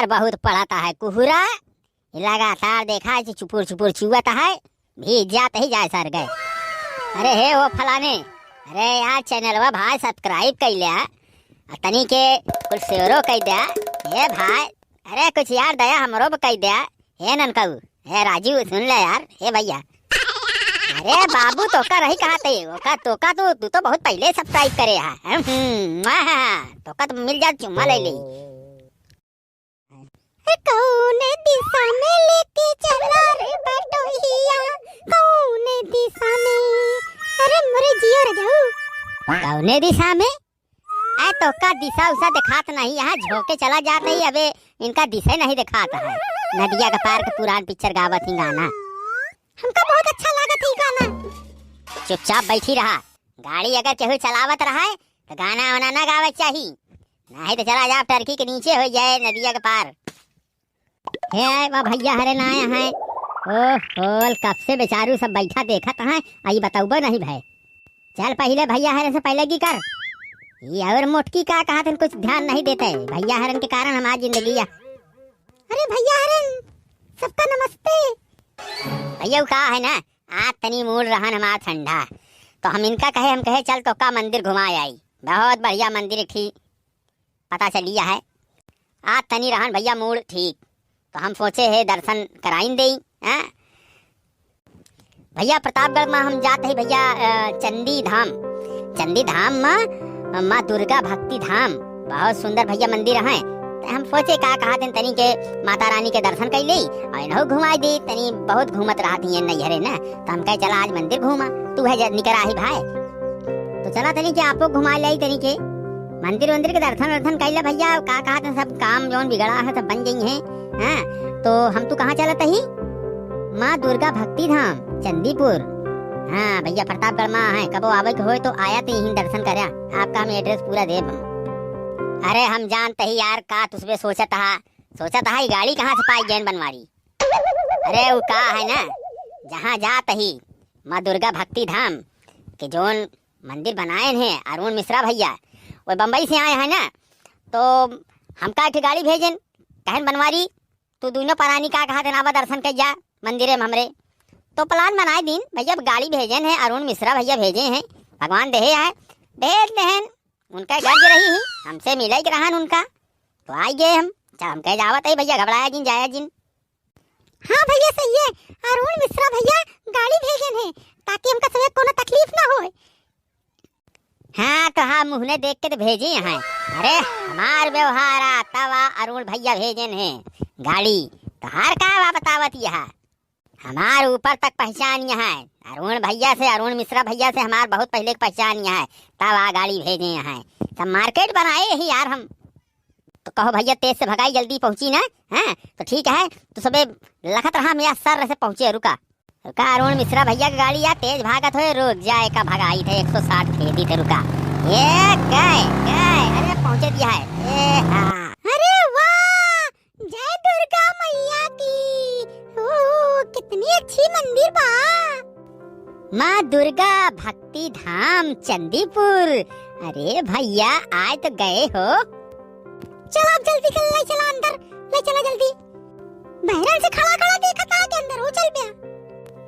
यार बहुत पढ़ाता है कुहुरा, लगातार देखा है चुपुर चुपुर चुआता है, भीग जाते ही जाए सर गए। अरे हे वो फलाने, अरे यार चैनलवा भाई सब्सक्राइब कर लिया, तनी के कुछ शेयरो कर दिया हे भाई, अरे कुछ यार दया हमरो भी कर दिया हे ननकऊ, हे राजू सुन ले यार, हे भैया। अरे बाबू तोका रही कहा थे, ओका तोका तो तू तो बहुत पहले सब्सक्राइब करे है, तोका तो मिल जा चुम्मा ले ली। कौन दिशा में लेके चला रे बटोहिया, कौन दिशा में, अरे मोरे जियो रे जाऊ। कौने दिशा में? ऐ तो का दिशा उसा दिखात नहीं, यहाँ झोंके चला जाता ही, अबे इनका दिशा नहीं दिखाता है। नदिया का पार का पुरान पिक्चर गावत ही गाना, हमका बहुत अच्छा लागत ही गाना। चुपचाप बैठी रहा, गाड़ी अगर केहू चलावत रहा है तो गाना वाना ना गावत चाहिए, नहीं तो चला जा टर्की के नीचे हो जाए नदिया के पार। हे वाह भैया हरे ना आया है, ओह कब से बेचारू सब बैठा देखत है, आई बताऊबो नहीं भाई। चल पहले भैया हरे से पहले की कर, ये और मोटकी का कहा था कुछ ध्यान नहीं देते, भैया हरन के कारण हमारी जिंदगी। अरे भैया हरन सबका नमस्ते। भैया कहा है ना, आज तनी मूड रहन हमारा ठंडा, तो हम इनका कहे, हम कहे चल तो का मंदिर घुमाए आई, बहुत बढ़िया मंदिर थी पता चलिया है, आज तनी रहन भैया मूड ठीक, तो हम सोचे है दर्शन कराइन दे। भैया प्रतापगढ़ में हम जाते हैं भैया चंदी धाम, चंदी धाम में माँ दुर्गा भक्ति धाम, बहुत सुंदर भैया मंदिर है, हम सोचे का कहा दिन तनी के माता रानी के दर्शन कर ली और इन्हों घुमाई दी, तनी बहुत घूमत रहती है नैहरे ना, तो हम कहे चला आज मंदिर घूमा, तू है निकर आही भाई, तो चला तनी के आपको घुमा ले तनी के मंदिर वंदिर के दर्शन कर ले भैया, का कहा था सब काम जौन बिगड़ा है सब बन गई है। तो हम तू कहाँ चलत ही? माँ दुर्गा भक्ति धाम चंदीपुर, हाँ भैया प्रतापगढ़ में है, कबो आवे के हो तो आया तो यहीं दर्शन करया, आपका हम एड्रेस पूरा दे। अरे हम जानते ही यार का तुझे सोचा था ये गाड़ी कहाँ से पाई जैन बनवारी, अरे वो का है ना जहाँ जात ही माँ दुर्गा भक्ति धाम के जोन मंदिर बनाए हैं अरुण मिश्रा भैया, वो बम्बई से आए हैं ना, तो हम का गाड़ी भेजन कहन बनवारी, तू दोनों परानी का कहा देना दर्शन कर जा मंदिर में हमरे, तो प्लान बनाए दिन भैया गाड़ी भेजन है, अरुण मिश्रा भैया भेजे हैं, भगवान देहे है भेज देहन, उनका गर्ज रही ही हमसे मिले के रहन उनका, तो आई गए हम, चल हम कह जावत है भैया घबराया जिन जाया जिन। हाँ भैया सही है, अरुण मिश्रा भैया गाड़ी भेजन है ताकि हमका सब कोनो तकलीफ ना हो। हाँ तो हाँ मुहने देख के तो भेजे हैं, अरे हमार व्यवहार तवा अरुण भैया भेजन है गाड़ी, तो हर का बतावत यहाँ हमार ऊपर तक पहचान यहाँ है, अरुण भैया से अरुण मिश्रा भैया से हमार बहुत पहले पहचान यहाँ है, तब आ गाड़ी भेजे यहाँ है, तब मार्केट बनाए ही यार हम, तो कहो भैया तेज से भगाई जल्दी पहुंची ना, हैं तो ठीक है, तो सबे लखत रहा मेरा सर से पहुंचे, रुका अरुण मिश्रा भैया की गाड़ी यार तेज भागत हो, रुक जाए का भगाई थे 160 दे दी थे, रुका ये गए अरे पहुंचे दिया है, हाँ अरे वाह जय दुर्गा मैया की, कितनी अच्छी मंदिर बा, माँ दुर्गा भक्ति धाम चंदीपुर, अरे भैया आज तो गए हो, चलो अब जल्दी चल, ले चला अंदर, ले चला जल्दी, बहरन से खड़ा खड़ा देखा था के अंदर हो चल गया,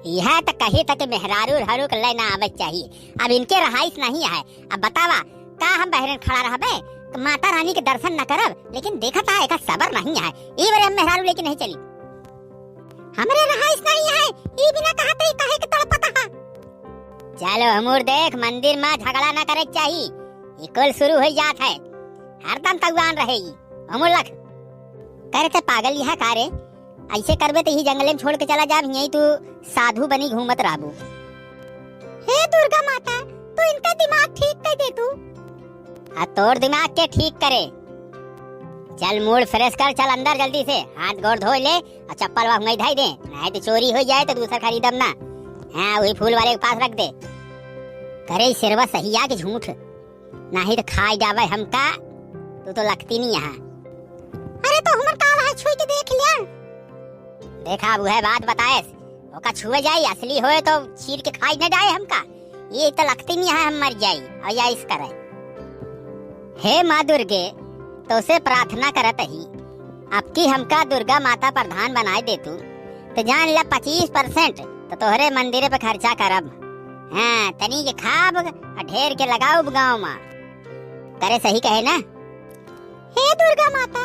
यह तो कही तक मेहरारू हरू कर लेना आवे चाहिए, अब इनके रहाइश नहीं है, अब बतावा का हम बहरन खड़ा रहबे, माता रानी के दर्शन न करब, लेकिन देखा था एक सबर नहीं है, ई बार हम मेहरारू लेके नहीं चली, हमरे रहाइश नहीं है, ई बिना कहते ही काहे के तड़पता है। चलो हमूर देख मंदिर में झगड़ा न करे चाहिए, ये कल शुरू हो जात है, हरदम तगवान रहेगी, हमूर लख करे थे पागल यह कारे, ऐसे करबे तो ही जंगले में छोड़ के चला जा, यही तू साधु बनी घूमत राबू। हे दुर्गा माता तू इनका दिमाग ठीक कर दे तू, तोड़ दिमाग के ठीक करे, चल मूड फ्रेश कर, चल अंदर जल्दी से, हाथ गोड़ धो ले और चप्पल वहाँ धोई दे, नहीं तो चोरी हो जाए तो दूसरा खरीदम ना, हाँ वही फूल वाले के पास रख दे, करे सिरवा सहिया के झूठ, नहीं तो खाई जावे हमका, तू तो लगती नहीं यहाँ। अरे तो हमर काल है छुई के देख लिया, देखा वो है बात बताए, ओका छुए जाई असली होए तो चीर के खाई न जाए हमका, ये तो लगती नहीं है हम मर जाई और या इस करे। हे माँ दुर्गे तो से प्रार्थना करत ही अब की हमका दुर्गा माता प्रधान बनाए दे तू तो जान ला 25% तो तोहरे मंदिरे पे खर्चा करब। हाँ तनी के खाब और ढेर के लगाओ गाँव में। करे सही कहे ना? हे दुर्गा माता,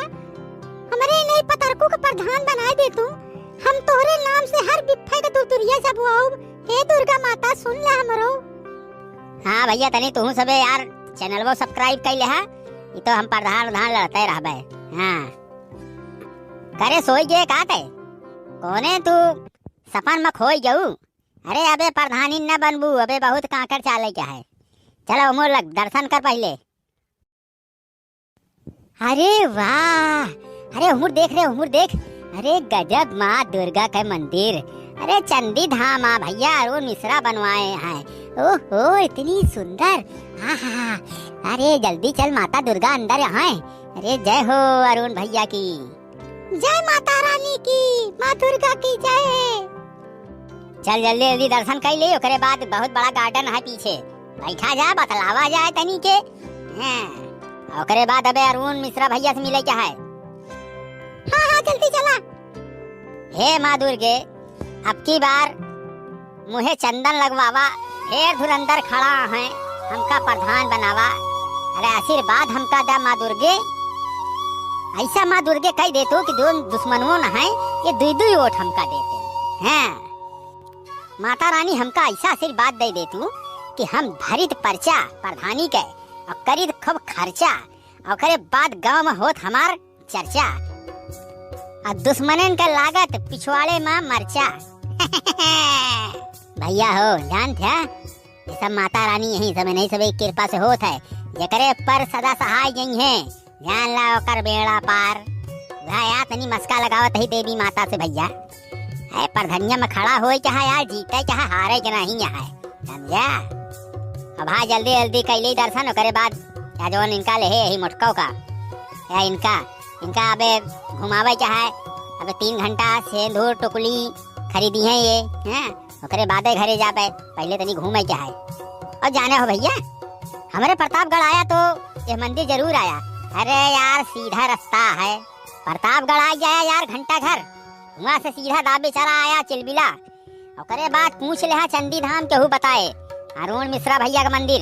हमारे नहीं पतरकू के प्रधान बनाए दे तू। हम तोहरे नाम से हर बिफे के तुरतुरिया सब आओ। हे दुर्गा माता सुन ले हमरो। हाँ भैया तनी तू सबे यार चैनल वो सब्सक्राइब कर ले। हाँ ये तो हम प्रधान लड़ते रहबे। हाँ करे सोई गए का ते कोने तू सपन में खोई जाऊ। अरे अबे प्रधानी न बनबू, अबे बहुत कांकड़ चाले क्या है। चलो मोर लग दर्शन कर पहले। अरे वाह, अरे उमुर देख रे उमुर देख। अरे गजब माँ दुर्गा का मंदिर। अरे चंदी धाम आ भैया अरुण मिश्रा बनवाए हैं। ओहो इतनी सुंदर। हाँ अरे जल्दी चल माता दुर्गा अंदर यहाँ। अरे जय हो अरुण भैया की। जय माता रानी की, माँ दुर्गा की जय। चल जल्दी जल्दी दर्शन कर ले। ओकरे बाद बहुत बड़ा गार्डन है पीछे, बैठा जा बतलावा जाए तनी के। हाँ ओकरे बाद अबे अरुण मिश्रा भैया से मिले क्या है। हाँ जल्दी चला। हे माँ दुर्गे अब की बार मुहे चंदन लगवावा। ढेर धुरंधर खड़ा है, हमका प्रधान बनावा। अरे आशीर्वाद हमका दा माँ दुर्गे। ऐसा माँ दुर्गे कह दे तो कि दो दुश्मनों न है ये दुई वोट हमका देते हैं। माता रानी हमका ऐसा आशीर्वाद दे दे तू कि हम भरित पर्चा प्रधानी के और करीब खूब खर्चा और करे बाद गांव में होत हमार चर्चा और दुश्मनन का लागत पिछवाड़े में मरचा। भैया हो जान था ये सब माता रानी यही समय नहीं सब कृपा से होत है। ये करे पर सदा सहाय यही है, जान ला कर बेड़ा पार। भैया तनी मस्का लगावत ही देवी माता से भैया। है प्रधनिया में खड़ा हो चाहे यार जीते चाहे हारे के नहीं है समझा। अब हाँ जल्दी जल्दी कैली दर्शन करे बाद या जो इनका ले यही मुटको का या इनका अबे घुमावे चाहे। अबे 3 घंटा सिंदूर टुकली खरीदी है ये। हैं ओकरे बादे घरे जाबे, पहले तनी घूमे चाहे। और जाने हो भैया हमारे प्रतापगढ़ आया तो ये मंदिर जरूर आया। अरे यार सीधा रास्ता है, प्रतापगढ़ आ गया यार घंटा घर, वहाँ से सीधा दाबे चला आया चिलबिला। और करे बात पूछ ले चंदी धाम केहू बताए अरुण मिश्रा भैया का मंदिर।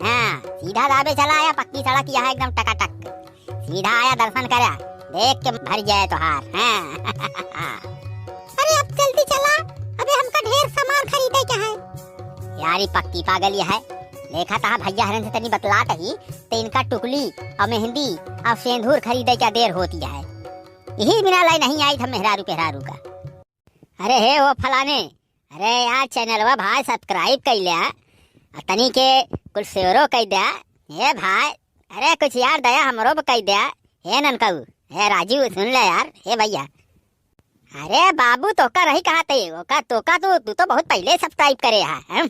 हाँ सीधा दाबे चला आया, पक्की सड़क यहाँ एकदम टकाटक। सीधा आया दर्शन करा, देख के भर जाए तोहार। अरे अब जल्दी चला, अबे हमका ढेर सामान खरीदे क्या है। यारी पक्की पागल है। देखा था भैया हरन से तनी बतलात ही तो इनका टुकली और मेहंदी और सिंदूर खरीदे क्या देर होती है। यही बिना लाई नहीं आई था मेहरारू का। अरे हे वो फलाने, अरे यार चैनलवा भाई सब्सक्राइब कर लिया तनी के कुछ शेयरो कर दिया। हे भाई अरे कुछ यार दया हमरो पे कर दिया। हे ननकऊ हे राजू सुन ले यार। हे भैया अरे बाबू तो का रही कहा थे, तू तो बहुत पहले सब्सक्राइब करे है।